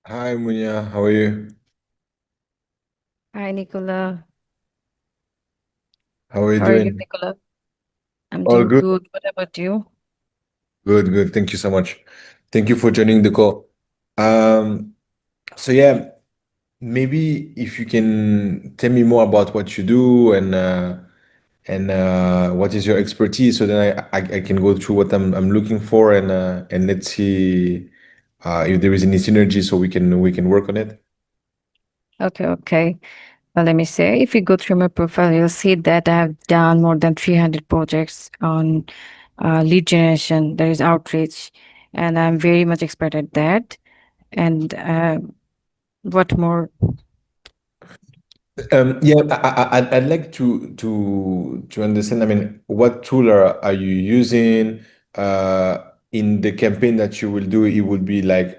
Hi Munya, how are you? Hi, Nicola. How are you How are you, doing? Nicola? I'm All doing good? good. What about you? Good, good. Thank you so much. Thank you for joining the call. Um, so yeah, maybe if you can tell me more about what you do and what is your expertise, so then I can go through what I'm looking for and let's see if there is any synergy so we can work on it. Okay. Well, let me say, if you go through my profile, you'll see that I have done more than 300 projects on lead generation, there is outreach, and I'm very much expert at that. And what more? Yeah, I'd like to understand. I mean, what tool are you using in the campaign that you will do? It would be like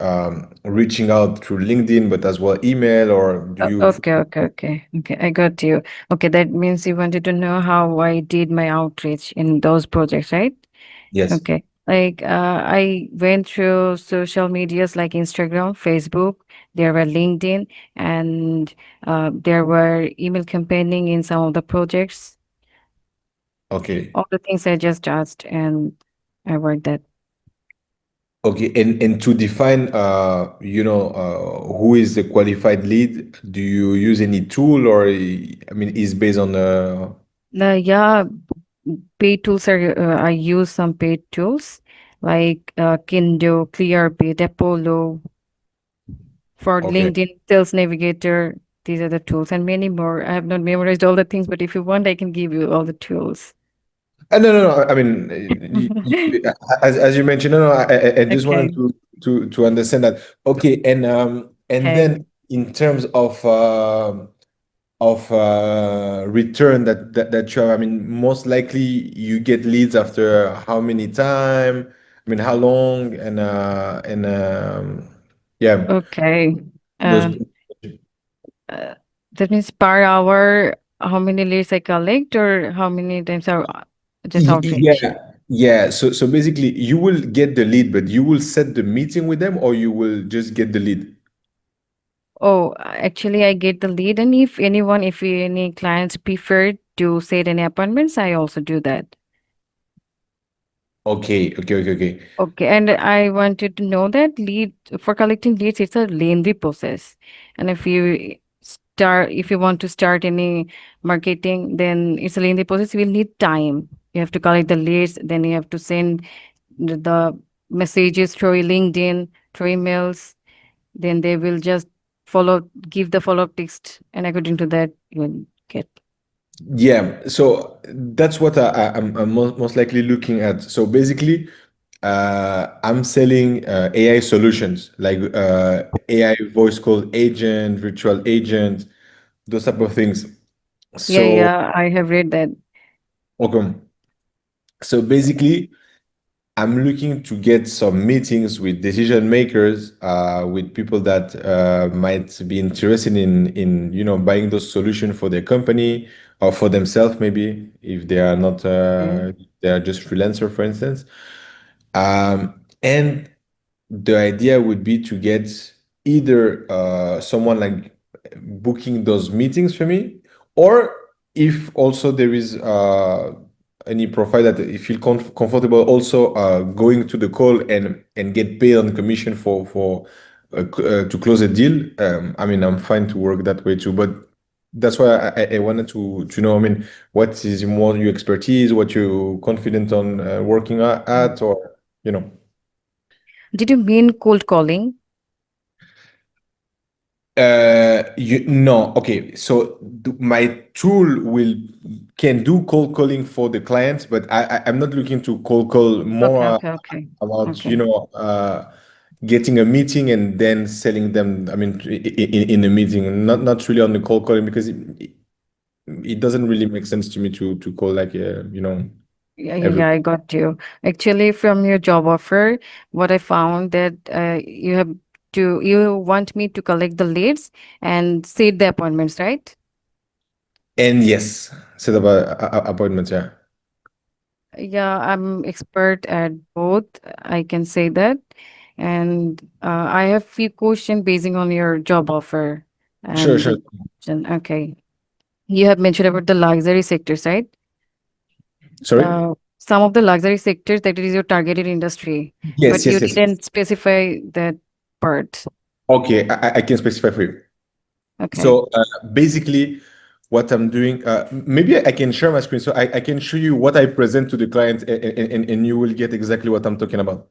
reaching out through LinkedIn, but as well email, or do you? Okay. I got you. Okay, that means you wanted to know how I did my outreach in those projects, right? Yes. Okay. I went through social medias like Instagram, Facebook, there were LinkedIn, and there were email campaigning in some of the projects. Okay. All the things I just asked, and I worked that. Okay. And to define, who is the qualified lead, do you use any tool, or I mean, is based on Yeah, paid tools are, I use some paid tools like Kindo, Clearbit, Apollo, for okay. LinkedIn, Sales Navigator. These are the tools and many more. I have not memorized all the things, but if you want, I can give you all the tools. No, no, no. I mean, as you mentioned, no, no. I just wanted Okay. to understand that. Okay, and Okay. then in terms of return that you have, I mean, most likely you get leads after how many time? I mean, how long? And yeah, Okay. those. Uh, uh, that means per hour, how many leads I collect or how many times are just outreach? Yeah, yeah. So basically, you will get the lead, but you will set the meeting with them, or you will just get the lead. Oh, actually, I get the lead, and if any clients prefer to set any appointments, I also do that. Okay. Okay, and I wanted to know that lead for collecting leads, it's a lengthy process. And if you want to start any marketing, then it's a lengthy process. You will need time. You have to collect the leads, then you have to send the messages through LinkedIn, through emails. Then they will just give the follow-up text, and according to that, you will get. Yeah, so that's what I'm most likely looking at. So basically, I'm selling AI solutions like AI voice call agent, virtual agent, those type of things. So, Yeah, I have read that. okay. So basically, I'm looking to get some meetings with decision makers, with people that might be interested in buying those solutions for their company or for themselves, maybe if they are not Okay. they are just freelancer, for instance. And the idea would be to get either someone like booking those meetings for me, or if also there is any profile that you feel comfortable also going to the call and get paid on commission to close a deal. I mean, I'm fine to work that way too, but that's why I wanted to know. I mean, what is more your expertise, what you confident on working at, or you know. Did you mean cold calling? No, okay. So my tool will can do cold calling for the clients, but I'm not looking to cold call more about Okay. getting a meeting and then selling them. I mean, in a meeting, not really on the cold calling because it doesn't really make sense to me to call like Yeah, every. I got you. Actually, from your job offer, what I found that you want me to collect the leads and set the appointments, right? And yes, set up appointments. Yeah. Yeah, I'm expert at both. I can say that. And I have few questions basing on your job offer Sure, and sure. the okay. You have mentioned about the luxury sectors, right? Sorry? Some of the luxury sectors that is your targeted industry, Yes, but you yes, yes. didn't specify that part. Okay, I can specify for you. Okay, So basically, what I'm doing, maybe I can share my screen so I can show you what I present to the client and you will get exactly what I'm talking about.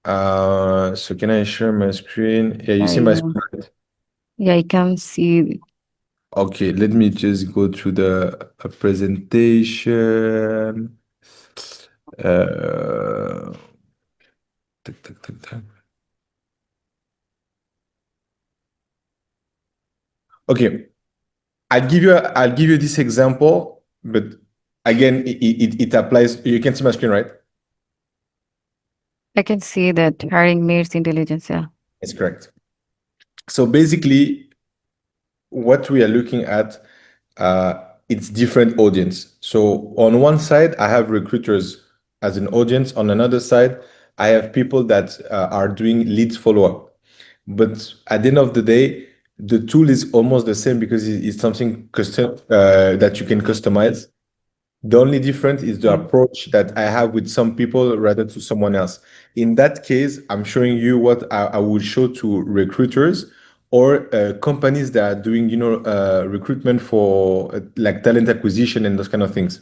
So can I share my screen? Yeah, you see my yeah, screen, right? yeah, I can see. Okay, let me just go to the presentation. Uh, Tuk, tuk, tuk, tuk. Okay, I'll give you this example, but again, it applies. You can see my screen, right? I can see that hiring needs intelligence. Yeah. It's correct. So basically, what we are looking at, it's different audience. So on one side, I have recruiters as an audience. On another side, I have people that are doing leads follow-up. But at the end of the day, the tool is almost the same because it's something custom that you can customize. The only difference is the Mm. approach that I have with some people rather to someone else. In that case, I'm showing you what I would show to recruiters or companies that are doing, recruitment for like talent acquisition and those kind of things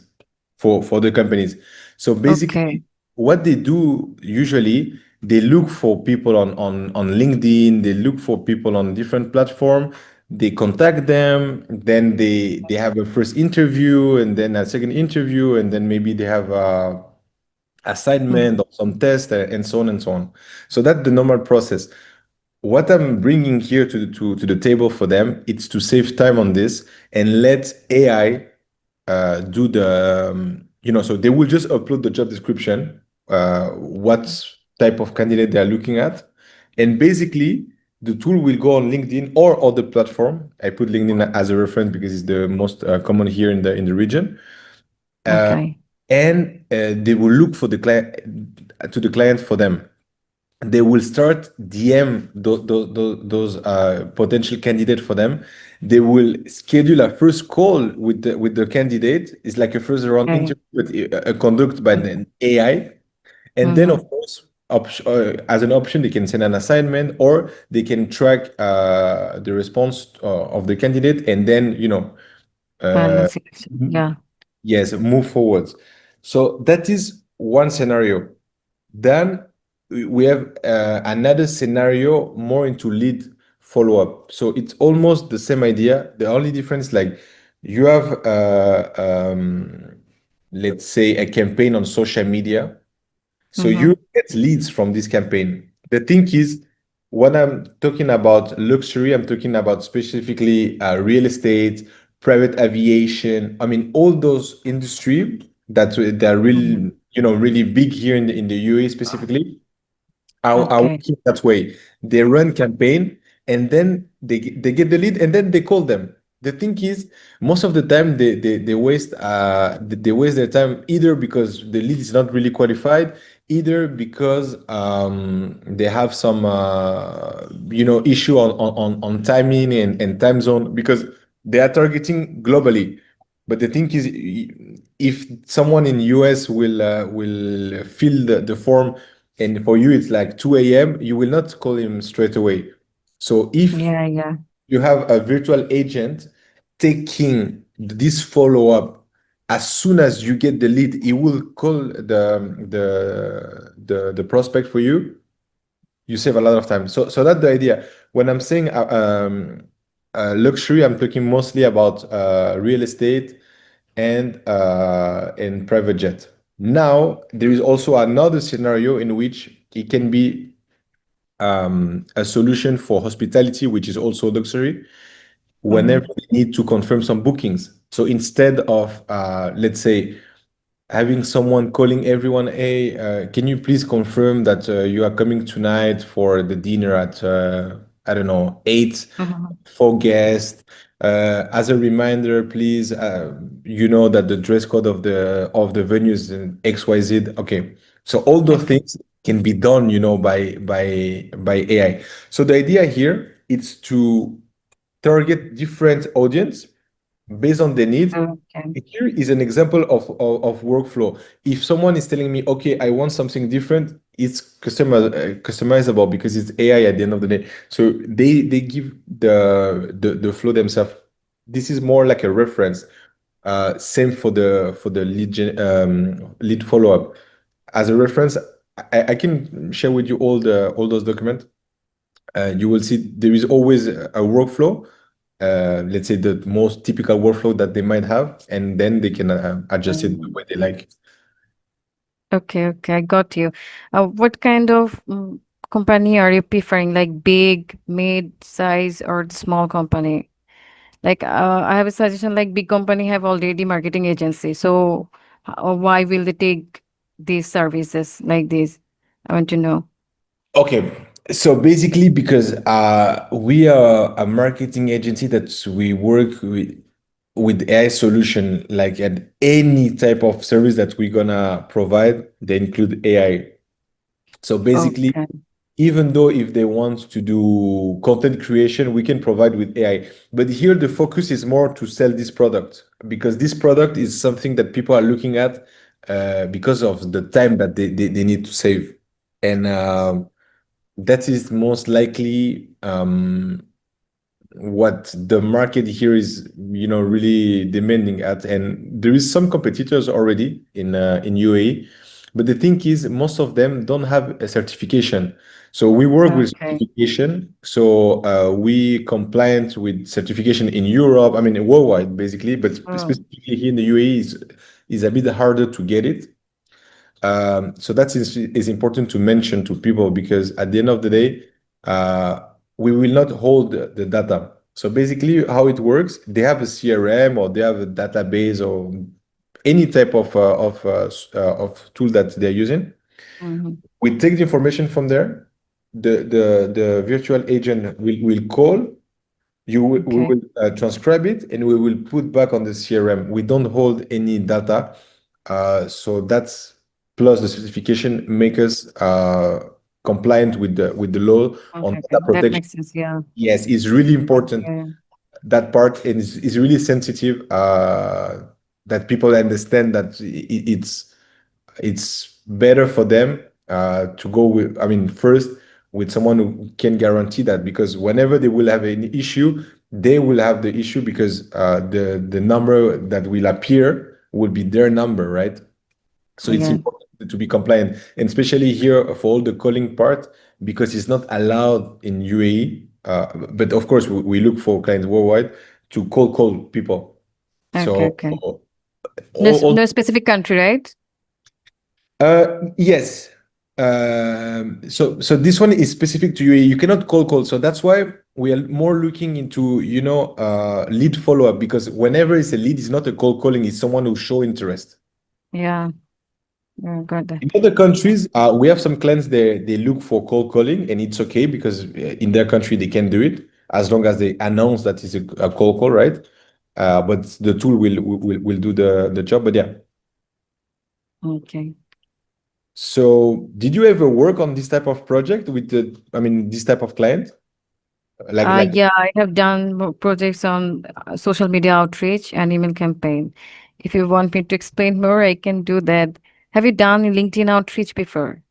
for the companies. So Okay. basically, what they do usually, they look for people on LinkedIn, they look for people on different platform, they contact them, then they have a first interview and then a second interview, and then maybe they have a Mhm. assignment or some test and so on and so on. So that's the normal process. What I'm bringing here to the table for them, it's to save time on this and let AI do the so they will just upload the job description, what type of candidate they are looking at, and basically the tool will go on LinkedIn or other platform. I put LinkedIn as a reference because it's the most common here in the region, uh, Okay. and they will look for the client to the client for them. They will start DM those potential candidate for them. They will schedule a first call with the candidate. It's like a first round Okay. interview, but conducted by an AI. And then, Mm-hmm. of course, as an option, they can send an assignment or they can track the response of the candidate and then, Final uh, selection. Yeah. yes, move forwards. So that is one scenario. Then we have another scenario more into lead follow-up. So it's almost the same idea. The only difference, like you have, let's say, a campaign on social media. So Mm-hmm. you get leads from this campaign. The thing is, when I'm talking about luxury, I'm talking about specifically real estate, private aviation. I mean, all those industry that are Mm-hmm. really, really big here in the UAE specifically. I Okay. work it that way. They run campaign and then they get the lead and then they call them. The thing is, most of the time they waste they waste their time either because the lead is not really qualified, either because they have some issue on timing and time zone because they are targeting globally. But the thing is, if someone in US will fill the form and for you it's like 2 a.m., you will not call him straight away. So if Yeah. Yeah. you have a virtual agent taking this follow-up, as soon as you get the lead, he will call the prospect for you. You save a lot of time. So that's the idea. When I'm saying luxury, I'm talking mostly about real estate and private jet. Now, there is also another scenario in which it can be a solution for hospitality, which is also luxury, Mm-hmm. whenever they need to confirm some bookings. So instead of, let's say, having someone calling everyone, hey, can you please confirm that you are coming tonight for the dinner at, I don't know, 8 Mm-hmm. for guests. As a reminder, please, you know that the dress code of the venue is XYZ. Okay, so all those Okay. things can be done, by AI. So the idea here is to target different audience based on the need. Okay. Here is an example of workflow. If someone is telling me, okay, I want something different, it's customizable because it's AI at the end of the day. So they give the flow themselves. This is more like a reference. Same for the lead follow up. As a reference, I can share with you all those documents. You will see there is always a workflow, let's say the most typical workflow that they might have, and then they can adjust it the Mm. way they like. Okay, okay, I got you. What kind of company are you preferring? Like big, mid-size, or small company? Like, I have a suggestion. Like, big company have already marketing agency, so why will they take these services like this? I want to know. Okay, so basically, because we are a marketing agency that we work with AI solution, like at any type of service that we're gonna provide, they include AI. So basically, Okay. even though if they want to do content creation, we can provide with AI. But here the focus is more to sell this product because this product is something that people are looking at because of the time that they need to save. And that is most likely what the market here is, really demanding at. And there is some competitors already in UAE, but the thing is, most of them don't have a certification. So we work with Okay. certification. So we compliant with certification in Europe. I mean, worldwide, basically, but Oh, specifically here in the UAE is a bit harder to get it. So that is important to mention to people because at the end of the day, uh, we will not hold the data. So basically, how it works, they have a CRM or they have a database or any type of tool that they're using. mhm. We take the information from there. The virtual agent will call we Okay. will transcribe it and we will put back on the CRM. We don't hold any data. So that's plus the certification make us compliant with the law on Okay. Okay. data That protection. makes sense. Yeah. Yes, it's really important Okay. that part and is really sensitive that people understand that it's better for them to go with, I mean, first with someone who can guarantee that because whenever they will have an issue, they will have the issue because the number that will appear will be their number, right? So it's Yeah. important to be compliant, and especially here for all the calling part because it's not allowed in UAE. But of course, we look for clients worldwide to call people. Okay. So Okay. No, all no specific country, right? Yes. So this one is specific to UAE. You cannot call. So that's why we are more looking into, lead follow-up because whenever it's a lead, it's not a cold calling, it's someone who show interest. Yeah. Yeah. Got In that. other countries, we have some clients they look for cold calling and it's okay because in their country they can do it as long as they announce that it's a cold call, right? But the tool will do the job. But yeah. Okay. So did you ever work on this type of project with I mean, this type of client? Like Yeah, I have done projects on social media outreach and email campaign. If you want me to explain more, I can do that. Have you done LinkedIn outreach before?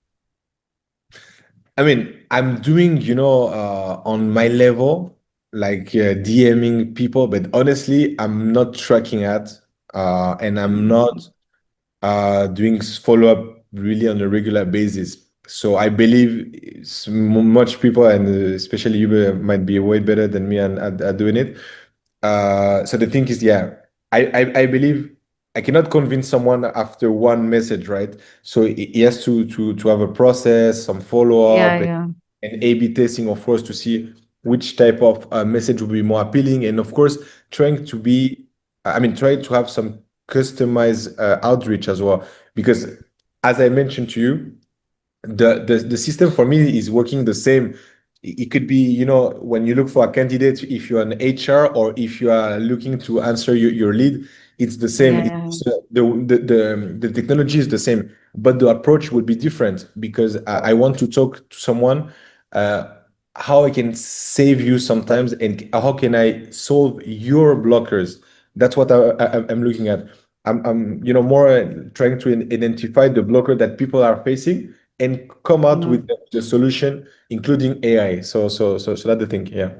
I mean, I'm doing, on my level, like DMing people, but honestly, I'm not tracking ads, and I'm Okay. not doing follow up really on a regular basis. So I believe much people, and especially you, might be way better than me and at doing it. So the thing is, yeah, I believe I cannot convince someone after one message, right? So he has to have a process, some follow Yeah, up, yeah, and A/B testing, of course, to see which type of message will be more appealing, and of course, trying to be, I mean, try to have some customized outreach as well, because as I mentioned to you, the system for me is working the same it could be, when you look for a candidate, if you're an HR or if you are looking to answer your lead, it's the same. Yeah. The technology is the same, but the approach would be different because I want to talk to someone, uh, how I can save you sometimes and how can I solve your blockers. That's what I'm looking at. I'm more trying to identify the blocker that people are facing and come out Mm. with the solution, including AI. So that's the thing. Yeah.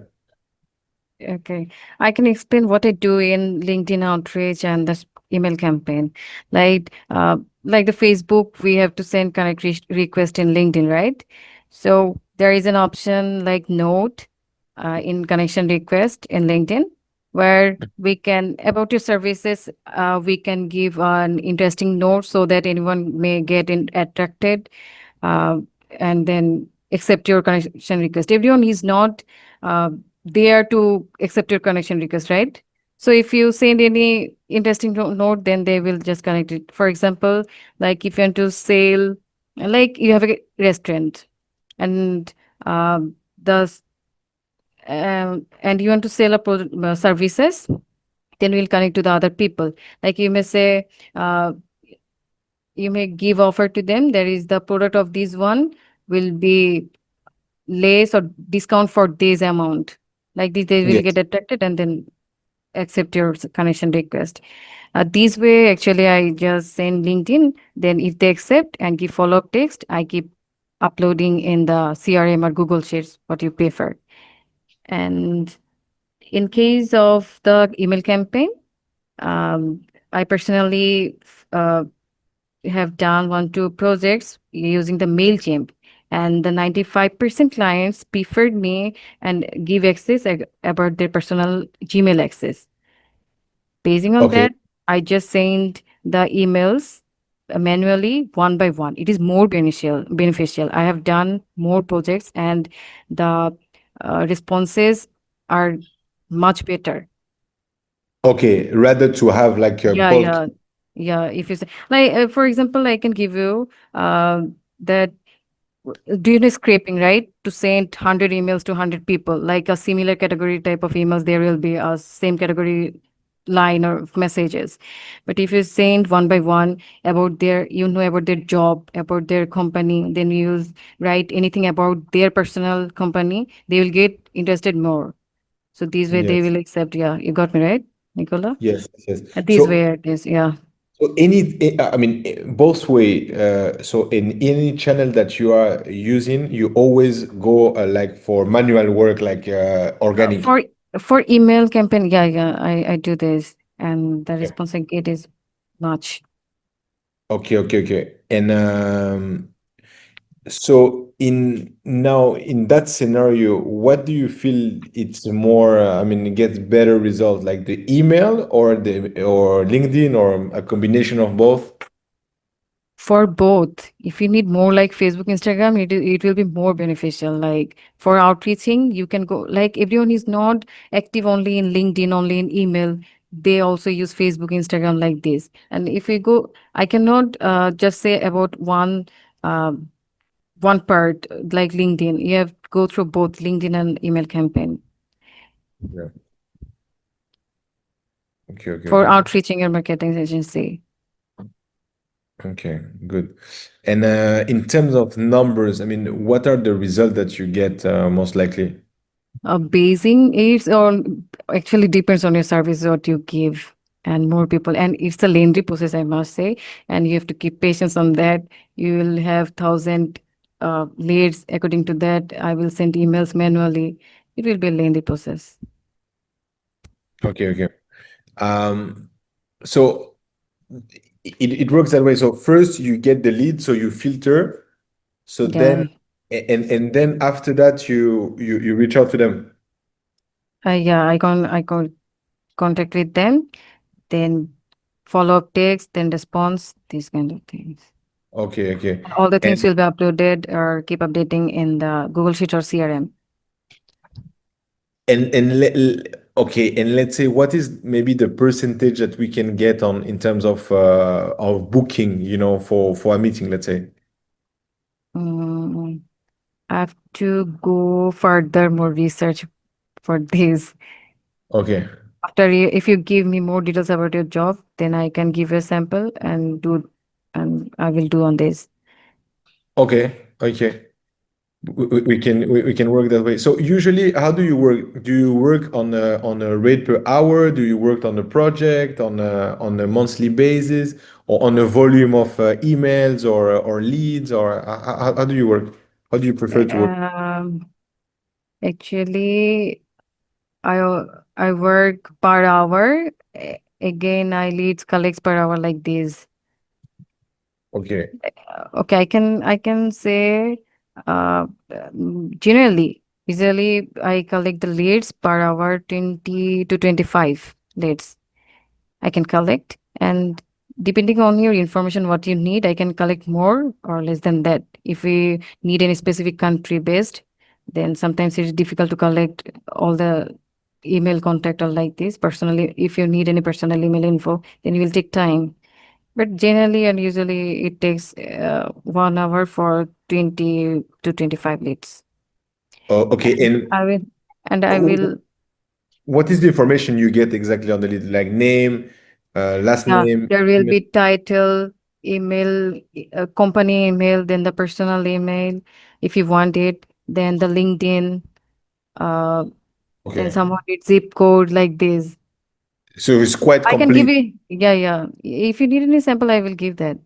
Okay. I can explain what I do in LinkedIn outreach and the email campaign. Like the Facebook, we have to send connect request in LinkedIn, right? So there is an option like note in connection request in LinkedIn where we can about your services, we can give an interesting note so that anyone may get attracted, uh, and then accept your connection request. Everyone is not uh, there to accept your connection request, right? So if you send any interesting note, then they will just connect it. For example, like if you want to sell, like you have a restaurant and the and you want to sell a services, then we'll connect to the other people. Like you may say, uh, you may give offer to them. There is the product of this one will be less or discount for this amount. Like this, they will get Yes. attracted and then accept your connection request. This way, actually, I just send LinkedIn. Then, if they accept and give follow up text, I keep uploading in the CRM or Google Sheets, what you prefer. And in case of the email campaign, I personally have done 1 2 projects using the MailChimp, and the 95% clients preferred me and give access about their personal Gmail access. Basing on Okay. that, I just send the emails manually one by one. It is more beneficial. I have done more projects and the responses are much better. Okay. Rather to have like a Yeah, bulk. yeah, yeah. If you say, like, for example, I can give you that do you know scraping, right? To send 100 emails to 100 people, like a similar category type of emails, there will be a same category line or messages. But if you send one by one about about their job, about their company, then you write anything about their personal company, they will get interested more. So this way they Yes. will accept. Yeah, you got me right, Nicola? Yes. Yes. This way it is. Yeah. I mean, both way. So in any channel that you are using, you always go like for manual work, like Uh, organic. for for email campaign, yeah, yeah, I do this, and the Yeah. response I get is much. Okay. Okay. Okay. And so in that scenario, what do you feel it's more, I mean, it gets better result, like the email or LinkedIn or a combination of both? For both, if you need more like Facebook, Instagram, it will be more beneficial. Like for outreaching, you can go like everyone is not active only in LinkedIn, only in email. They also use Facebook, Instagram like this. And if we go, I cannot just say about um, one part like LinkedIn. You have to go through both LinkedIn and email campaign Yeah. Okay, okay, for okay. outreaching your marketing agency. Okay, good. And in terms of numbers, I mean, what are the results that you get most likely? Basing it's all actually depends on your service what you give and more people, and it's a lengthy process, I must say, and you have to keep patience on that. You will have 1,000 leads. According to that, I will send emails manually. It will be a lengthy process. Okay, okay. Um, so it works that way. So first you get the lead, so you filter. So then, Yeah, and then after that, you reach out to them. yeah, I can contact with them, then follow up text, then response, these kind of things. Okay, okay. All the things And will be uploaded or keep updating in the Google Sheet or CRM. okay, and let's say what is maybe the percentage that we can get on in terms of booking, for a meeting, let's say. Mm, I have to go further more research for this. Okay. After if you give me more details about your job, then I can give you a sample and do, and I will do on this. Okay. Okay. We can work that way. So usually, how do you work? Do you work on a rate per hour? Do you work on a project on a monthly basis, or on a volume of emails or leads, or how do you work? How do you prefer to work? Um, Actually, I work per hour. Again, I leads colleagues per hour like this. Okay. Okay, I can say generally, usually I collect the leads per hour 20 to 25 leads. I can collect, and depending on your information what you need, I can collect more or less than that. If we need any specific country based, then sometimes it's difficult to collect all the email contact or like this personally. If you need any personal email info, then it will take time, but generally and usually it takes 1 hour for 20 to 25 leads. Oh, okay. And And I will, and I wh- will, what is the information you get exactly on the lead? Like name, last yeah, name, there will email? be title, email, company email, then the personal email if you want it, then the LinkedIn, uh, then Okay. someone needs zip code like this. So it's quite I can give complete. you, yeah, yeah. If you need any sample, I will give that.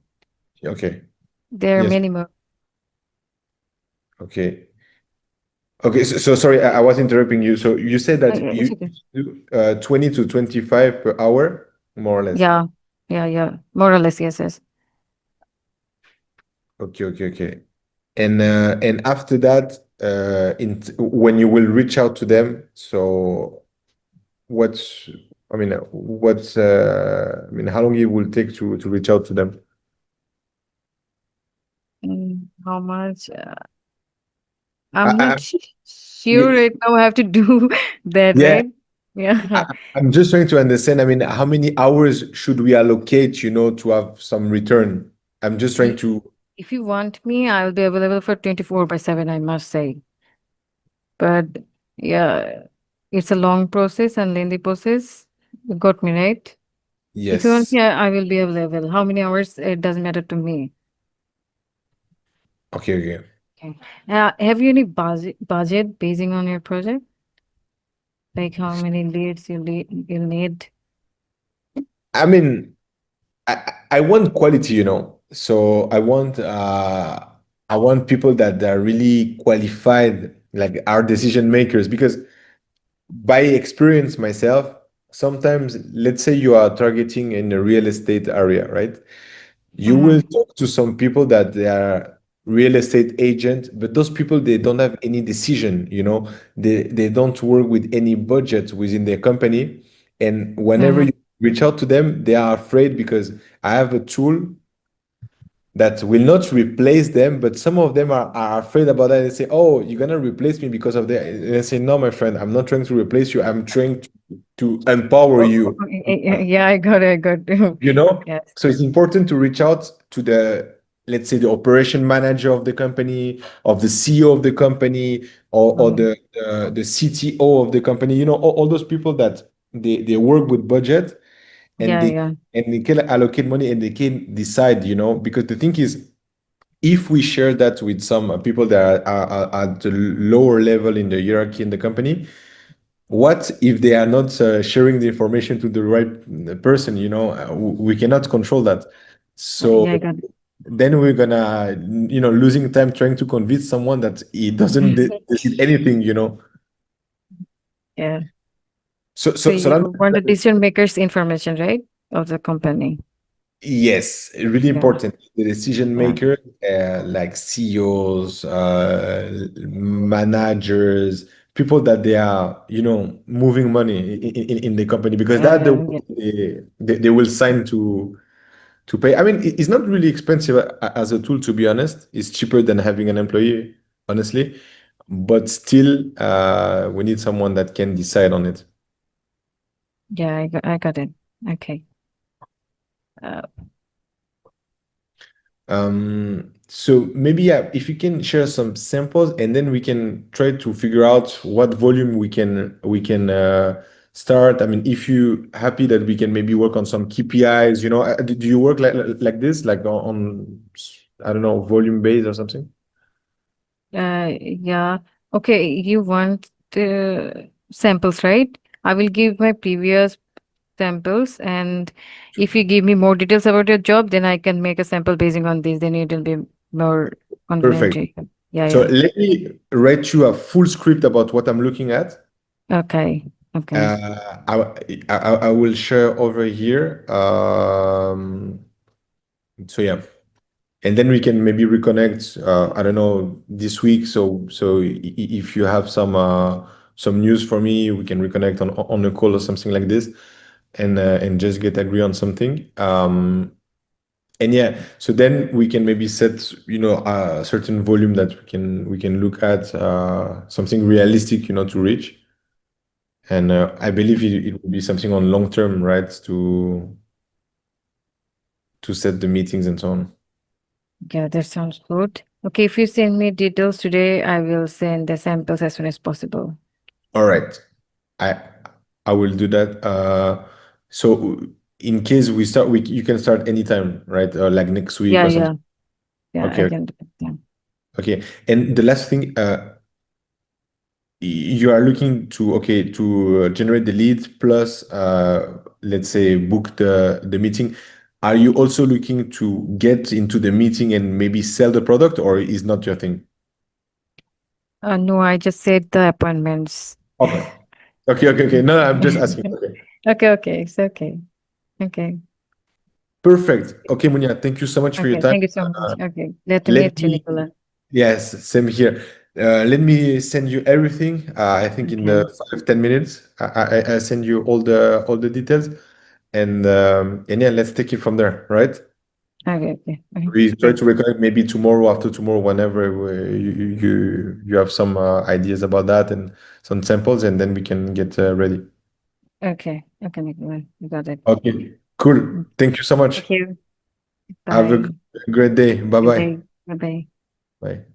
Okay. There are Yes. many more. Okay. Okay, so sorry, I was interrupting you. So you said that It's you okay. do 20 to 25 per hour, more or less. Yeah, yeah, yeah. More or less, yes, yes. Okay, okay, okay. And after that, when you will reach out to them, so what's I mean, how long it will take to reach out to them? How much? I, I'm I, not sure yeah, right now. I have to do that, yeah, right? Yeah. I'm just trying to understand. I mean, how many hours should we allocate, to have some return? I'm just trying If to. if you want me, I will be available for 24 by 7, I must say. But yeah, it's a long process and lengthy process. You got me right. If you want Yes. me, I will be available. How many hours? It doesn't matter to me. Okay, okay. Okay. Have you any budget basing on your project? Like how many leads you'll need? I mean, I want quality, So I want people that are really qualified, like our decision makers, because by experience myself, sometimes let's say you are targeting in a real estate area, right? You will Mm-hmm. talk to some people that they are real estate agent, but those people they don't have any decision, they don't work with any budget within their company. And whenever Mm-hmm. you reach out to them, they are afraid because I have a tool that will not replace them, but some of them are afraid about that. They say, oh, you're gonna replace me because of that. And I say, no, my friend, I'm not trying to replace you, I'm trying to empower you. Yeah, I got it. I got it. you know Yes. so it's important to reach out to the, let's say, the operation manager of the company, of the CEO of the company, or Mm. the CTO of the company, all those people that they work with budget, and Yeah, they yeah. and they can allocate money and they can decide, because the thing is, if we share that with some people that are at the lower level in the hierarchy in the company, what if they are not sharing the information to the right person? We cannot control that. So Yeah, I got then we're gonna, losing time trying to convince someone that he doesn't it. decide anything. Yeah. So So so so you that, want the decision makers information, right? Of the company. yes, really Yeah. important. The decision Yeah. maker, like CEOs, managers, people that they are, moving money in the company, because Yeah, that the yeah, yeah. they will sign to pay. I mean, it's not really expensive as a tool, to be honest. It's cheaper than having an employee, honestly. But still, we need someone that can decide on it. Yeah, I got it. Okay. Uh, Um, So maybe yeah, if you can share some samples, and then we can try to figure out what volume we can start. I mean, if you happy that we can maybe work on some KPIs, do you work like this, like I don't know, volume based or something? Yeah. Okay, you want samples, right? I will give my previous samples, and if you give me more details about your job, then I can make a sample basing on this. Then it will be more Perfect. confidential. Yeah, So yeah. let me write you a full script about what I'm looking at. Okay, okay. I will share over here. So yeah, and then we can maybe reconnect. I don't know, this week. If you have some news for me, we can reconnect on a call or something like this, and just get agree on something. And yeah, so then we can maybe set, a certain volume that we can look at, something realistic, to reach. And I believe it will be something on long term, right? To set the meetings and so on. Yeah, that sounds good. Okay, if you send me details today, I will send the samples as soon as possible. All right. I I will do that. So in case we start, you can start anytime, right? Like next week Yeah, or something. yeah, yeah. I Okay. can do it. Yeah. Okay. And the last thing, you are looking to, okay, to generate the lead plus, let's say, book the meeting. Are you also looking to get into the meeting and maybe sell the product, or is not your thing? No, I just said the appointments. Okay. Okay. Okay. Okay. No, I'm just asking. Okay. Okay, okay, it's okay. Okay, Perfect. Okay, Munya, thank you so much for your okay. time. Thank you so much. Okay, let me Let meet you, me, Nicola. yes, same here. Let me send you everything. I think in the Okay, 5-10 minutes, I send you all the details, and yeah, let's take it from there, right? okay, okay. We try Great. to reconnect maybe tomorrow, after tomorrow, whenever you have some ideas about that and some samples, and then we can get ready. Okay, okay, Nicola. You got it. Okay, cool. Mm. Thank you so much. Thank you. Have a Bye. great day. Bye Good bye. day. Bye bye. Bye.